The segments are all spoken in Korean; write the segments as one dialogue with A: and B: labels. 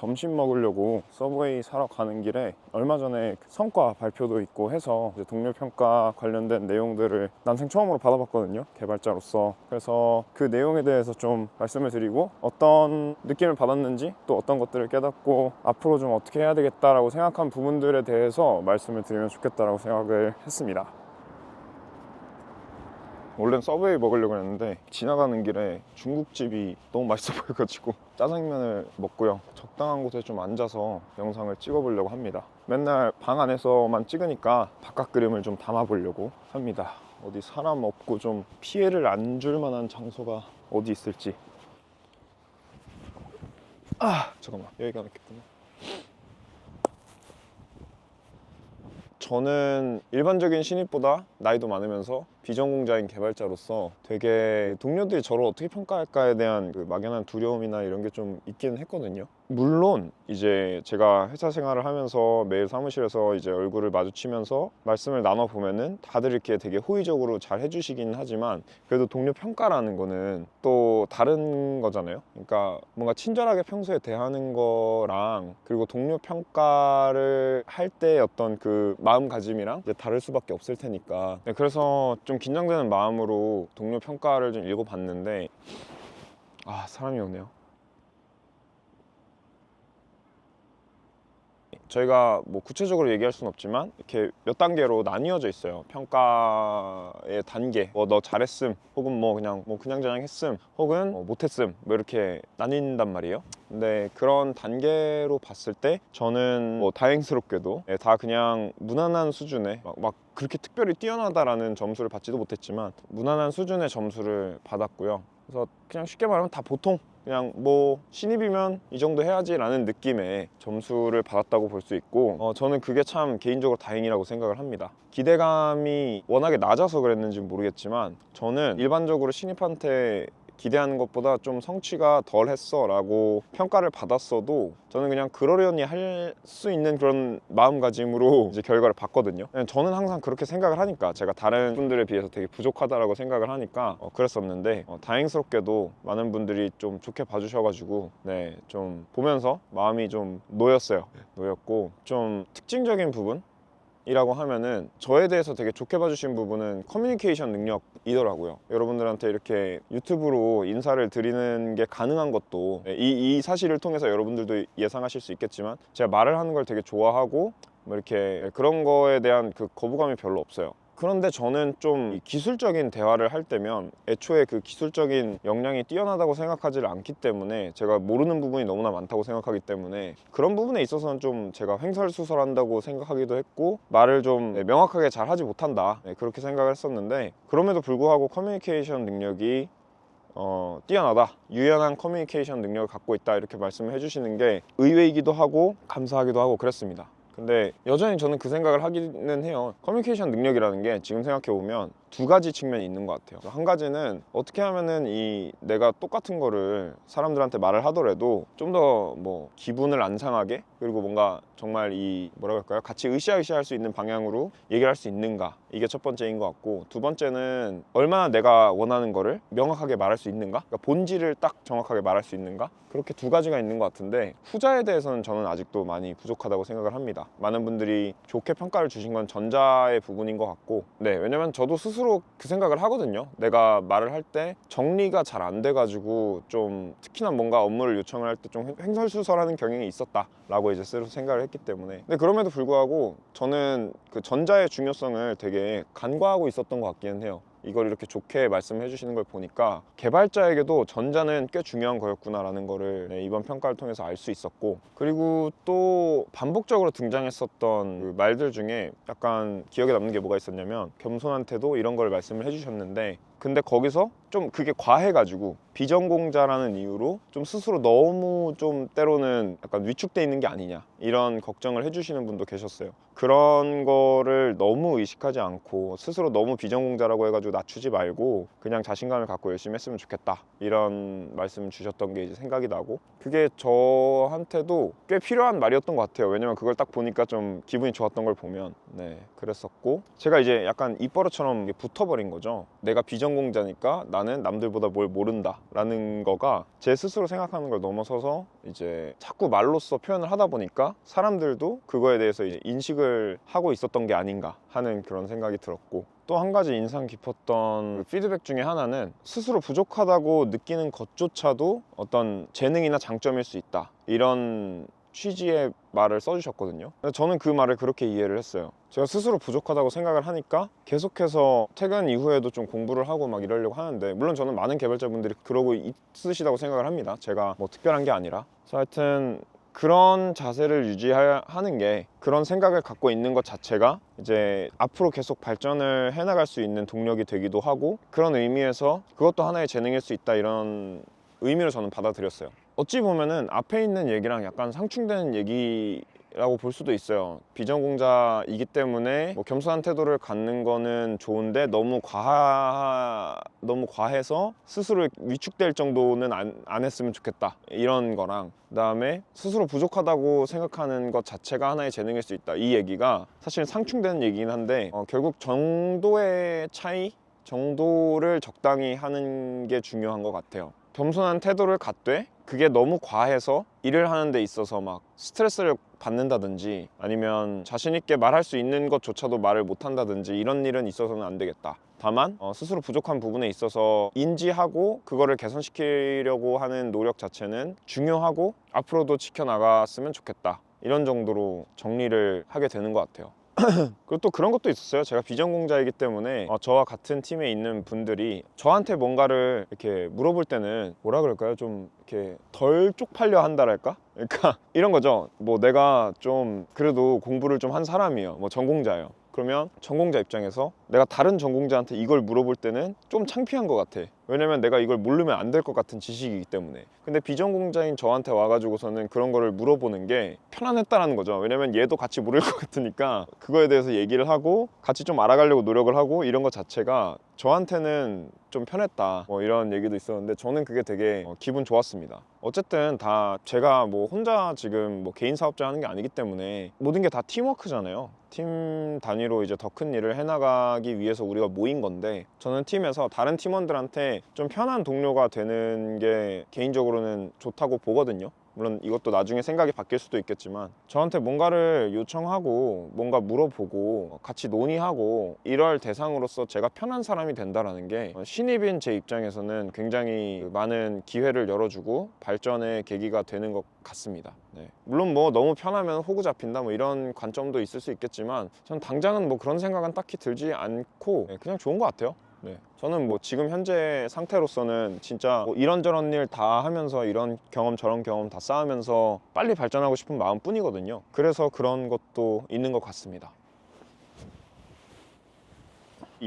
A: 점심 먹으려고 서브웨이 사러 가는 길에 얼마 전에 성과 발표도 있고 해서 이제 동료평가 관련된 내용들을 난생 처음으로 받아봤거든요, 개발자로서. 그래서 그 내용에 대해서 좀 말씀을 드리고 어떤 느낌을 받았는지, 또 어떤 것들을 깨닫고 앞으로 좀 어떻게 해야 되겠다라고 생각한 부분들에 대해서 말씀을 드리면 좋겠다라고 생각을 했습니다. 원래는 서브웨이 먹으려고 했는데 지나가는 길에 중국집이 너무 맛있어 보여가지고 짜장면을 먹고요, 적당한 곳에 좀 앉아서 영상을 찍어보려고 합니다. 맨날 방 안에서만 찍으니까 바깥 그림을 좀 담아보려고 합니다. 어디 사람 없고 좀 피해를 안 줄 만한 장소가 어디 있을지. 잠깐만, 여기가 낫겠구나. 저는 일반적인 신입보다 나이도 많으면서 비전공자인 개발자로서 되게 동료들이 저를 어떻게 평가할까에 대한 그 막연한 두려움이나 이런 게 좀 있기는 했거든요. 물론 이제 제가 회사 생활을 하면서 매일 사무실에서 이제 얼굴을 마주치면서 말씀을 나눠보면은 다들 이렇게 되게 호의적으로 잘 해주시긴 하지만, 그래도 동료 평가라는 거는 또 다른 거잖아요. 그러니까 뭔가 친절하게 평소에 대하는 거랑 그리고 동료 평가를 할 때 어떤 그 마음가짐이랑 이제 다를 수밖에 없을 테니까. 네, 그래서 좀 긴장되는 마음으로 동료 평가를 좀 읽어봤는데 사람이 오네요. 저희가 뭐 구체적으로 얘기할 수는 없지만 이렇게 몇 단계로 나뉘어져 있어요. 평가의 단계, 뭐 너 잘했음, 혹은 뭐 그냥 그냥 했음, 혹은 못했음, 뭐 이렇게 나뉜단 말이에요. 근데 그런 단계로 봤을 때 저는 뭐 다행스럽게도 다 그냥 무난한 수준의 막 그렇게 특별히 뛰어나다라는 점수를 받지도 못했지만 무난한 수준의 점수를 받았고요. 그래서 그냥 쉽게 말하면 다 보통, 그냥 뭐 신입이면 이 정도 해야지 라는 느낌의 점수를 받았다고 볼 수 있고, 저는 그게 참 개인적으로 다행이라고 생각을 합니다. 기대감이 워낙에 낮아서 그랬는지는 모르겠지만 저는 일반적으로 신입한테 기대하는 것보다 좀 성취가 덜 했어 라고 평가를 받았어도 저는 그냥 그러려니 할 수 있는 그런 마음가짐으로 이제 결과를 봤거든요. 저는 항상 그렇게 생각을 하니까, 제가 다른 분들에 비해서 되게 부족하다라고 생각을 하니까 그랬었는데 다행스럽게도 많은 분들이 좀 좋게 봐주셔가지고 좀 보면서 마음이 좀 놓였고, 좀 특징적인 부분 이라고 하면은 저에 대해서 되게 좋게 봐주신 부분은 커뮤니케이션 능력이더라고요. 여러분들한테 이렇게 유튜브로 인사를 드리는 게 가능한 것도 이 사실을 통해서 여러분들도 예상하실 수 있겠지만, 제가 말을 하는 걸 되게 좋아하고 뭐 이렇게 그런 거에 대한 그 거부감이 별로 없어요. 그런데 저는 좀 기술적인 대화를 할 때면 애초에 그 기술적인 역량이 뛰어나다고 생각하지 않기 때문에, 제가 모르는 부분이 너무나 많다고 생각하기 때문에 그런 부분에 있어서는 좀 제가 횡설수설한다고 생각하기도 했고, 말을 좀 명확하게 잘 하지 못한다, 그렇게 생각을 했었는데, 그럼에도 불구하고 커뮤니케이션 능력이 뛰어나다, 유연한 커뮤니케이션 능력을 갖고 있다, 이렇게 말씀을 해주시는 게 의외이기도 하고 감사하기도 하고 그랬습니다. 근데 여전히 저는 그 생각을 하기는 해요. 커뮤니케이션 능력이라는 게 지금 생각해보면 두 가지 측면이 있는 것 같아요. 한 가지는 어떻게 하면은 내가 똑같은 거를 사람들한테 말을 하더라도 좀 더 뭐 기분을 안 상하게, 그리고 뭔가 정말 뭐라고 할까요? 같이 으쌰으쌰 할 수 있는 방향으로 얘기를 할 수 있는가, 이게 첫 번째인 것 같고, 두 번째는 얼마나 내가 원하는 거를 명확하게 말할 수 있는가, 그러니까 본질을 딱 정확하게 말할 수 있는가, 그렇게 두 가지가 있는 것 같은데, 후자에 대해서는 저는 아직도 많이 부족하다고 생각을 합니다. 많은 분들이 좋게 평가를 주신 건 전자의 부분인 것 같고, 왜냐면 저도 스스로 그 생각을 하거든요. 내가 말을 할 때 정리가 잘 안 돼가지고 좀, 특히나 뭔가 업무를 요청을 할 때 좀 횡설수설하는 경향이 있었다 라고 이제 스스로 생각을 했기 때문에. 근데 그럼에도 불구하고 저는 그 전자의 중요성을 되게 간과하고 있었던 것 같기는 해요. 이걸 이렇게 좋게 말씀해 주시는 걸 보니까 개발자에게도 전자는 꽤 중요한 거였구나라는 거를 이번 평가를 통해서 알 수 있었고, 그리고 또 반복적으로 등장했었던 그 말들 중에 약간 기억에 남는 게 뭐가 있었냐면, 겸손한테도 이런 걸 말씀을 해주셨는데, 근데 거기서 좀 그게 과해가지고 비전공자라는 이유로 좀 스스로 너무 좀 때로는 약간 위축돼 있는 게 아니냐, 이런 걱정을 해주시는 분도 계셨어요. 그런 거를 너무 의식하지 않고 스스로 너무 비전공자라고 해가지고 낮추지 말고 그냥 자신감을 갖고 열심히 했으면 좋겠다, 이런 말씀 주셨던 게 이제 생각이 나고, 그게 저한테도 꽤 필요한 말이었던 것 같아요. 왜냐면 그걸 딱 보니까 좀 기분이 좋았던 걸 보면. 그랬었고, 제가 이제 약간 입버릇처럼 붙어버린 거죠. 내가 비전공자니까 나는 남들보다 뭘 모른다 라는 거가 제 스스로 생각하는 걸 넘어서서 이제 자꾸 말로써 표현을 하다 보니까 사람들도 그거에 대해서 이제 인식을 하고 있었던 게 아닌가 하는 그런 생각이 들었고, 또 한 가지 인상 깊었던 그 피드백 중에 하나는 스스로 부족하다고 느끼는 것조차도 어떤 재능이나 장점일 수 있다, 이런 취지의 말을 써주셨거든요. 저는 그 말을 그렇게 이해를 했어요. 제가 스스로 부족하다고 생각을 하니까 계속해서 퇴근 이후에도 좀 공부를 하고 막 이러려고 하는데, 물론 저는 많은 개발자분들이 그러고 있으시다고 생각을 합니다. 제가 뭐 특별한 게 아니라. 그래서 하여튼 그런 자세를 유지하는 게, 그런 생각을 갖고 있는 것 자체가 이제 앞으로 계속 발전을 해나갈 수 있는 동력이 되기도 하고, 그런 의미에서 그것도 하나의 재능일 수 있다, 이런 의미로 저는 받아들였어요. 어찌 보면은 앞에 있는 얘기랑 약간 상충되는 얘기라고 볼 수도 있어요. 비전공자이기 때문에 뭐 겸손한 태도를 갖는 거는 좋은데 너무 과해서 스스로 위축될 정도는 안 했으면 좋겠다, 이런 거랑, 그다음에 스스로 부족하다고 생각하는 것 자체가 하나의 재능일 수 있다, 이 얘기가 사실 상충되는 얘기긴 한데, 결국 정도의 차이, 정도를 적당히 하는 게 중요한 것 같아요. 겸손한 태도를 갖되 그게 너무 과해서 일을 하는 데 있어서 막 스트레스를 받는다든지, 아니면 자신 있게 말할 수 있는 것조차도 말을 못 한다든지, 이런 일은 있어서는 안 되겠다. 다만 스스로 부족한 부분에 있어서 인지하고 그거를 개선시키려고 하는 노력 자체는 중요하고 앞으로도 지켜나갔으면 좋겠다, 이런 정도로 정리를 하게 되는 것 같아요. 그리고 또 그런 것도 있었어요. 제가 비전공자이기 때문에 저와 같은 팀에 있는 분들이 저한테 뭔가를 이렇게 물어볼 때는 뭐라 그럴까요? 좀 이렇게 덜 쪽팔려 한다랄까? 그러니까 이런 거죠. 뭐 내가 좀 그래도 공부를 좀 한 사람이에요. 뭐 전공자예요. 그러면 전공자 입장에서 내가 다른 전공자한테 이걸 물어볼 때는 좀 창피한 것 같아. 왜냐면 내가 이걸 모르면 안 될 것 같은 지식이기 때문에. 근데 비전공자인 저한테 와가지고서는 그런 거를 물어보는 게 편안했다라는 거죠. 왜냐면 얘도 같이 모를 것 같으니까 그거에 대해서 얘기를 하고 같이 좀 알아가려고 노력을 하고, 이런 것 자체가 저한테는 좀 편했다, 뭐 이런 얘기도 있었는데, 저는 그게 되게 기분 좋았습니다. 어쨌든 다 제가 뭐 혼자 지금 뭐 개인 사업자 하는 게 아니기 때문에 모든 게 다 팀워크잖아요. 팀 단위로 이제 더 큰 일을 해나가기 위해서 우리가 모인 건데, 저는 팀에서 다른 팀원들한테 좀 편한 동료가 되는 게 개인적으로는 좋다고 보거든요. 물론 이것도 나중에 생각이 바뀔 수도 있겠지만, 저한테 뭔가를 요청하고 뭔가 물어보고 같이 논의하고 이럴 대상으로서 제가 편한 사람이 된다라는 게 신입인 제 입장에서는 굉장히 많은 기회를 열어주고 발전의 계기가 되는 것 같습니다. 네. 물론 뭐 너무 편하면 호구 잡힌다, 뭐 이런 관점도 있을 수 있겠지만, 전 당장은 뭐 그런 생각은 딱히 들지 않고 그냥 좋은 것 같아요. 네. 저는 뭐 지금 현재 상태로서는 진짜 뭐 이런저런 일 다 하면서 이런 경험 저런 경험 다 쌓으면서 빨리 발전하고 싶은 마음 뿐이거든요. 그래서 그런 것도 있는 것 같습니다.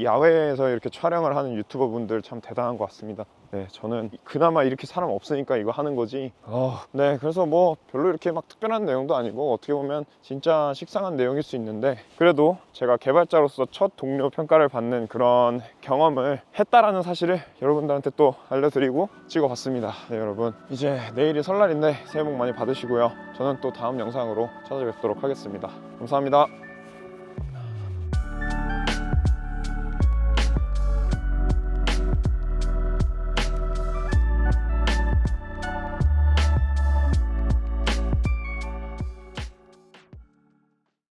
A: 야외에서 이렇게 촬영을 하는 유튜버 분들 참 대단한 것 같습니다. 네, 저는 그나마 이렇게 사람 없으니까 이거 하는 거지. 네, 그래서 뭐 별로 이렇게 막 특별한 내용도 아니고 어떻게 보면 진짜 식상한 내용일 수 있는데, 그래도 제가 개발자로서 첫 동료 평가를 받는 그런 경험을 했다라는 사실을 여러분들한테 또 알려드리고 찍어봤습니다. 네, 여러분 이제 내일이 설날인데 새해 복 많이 받으시고요. 저는 또 다음 영상으로 찾아뵙도록 하겠습니다. 감사합니다.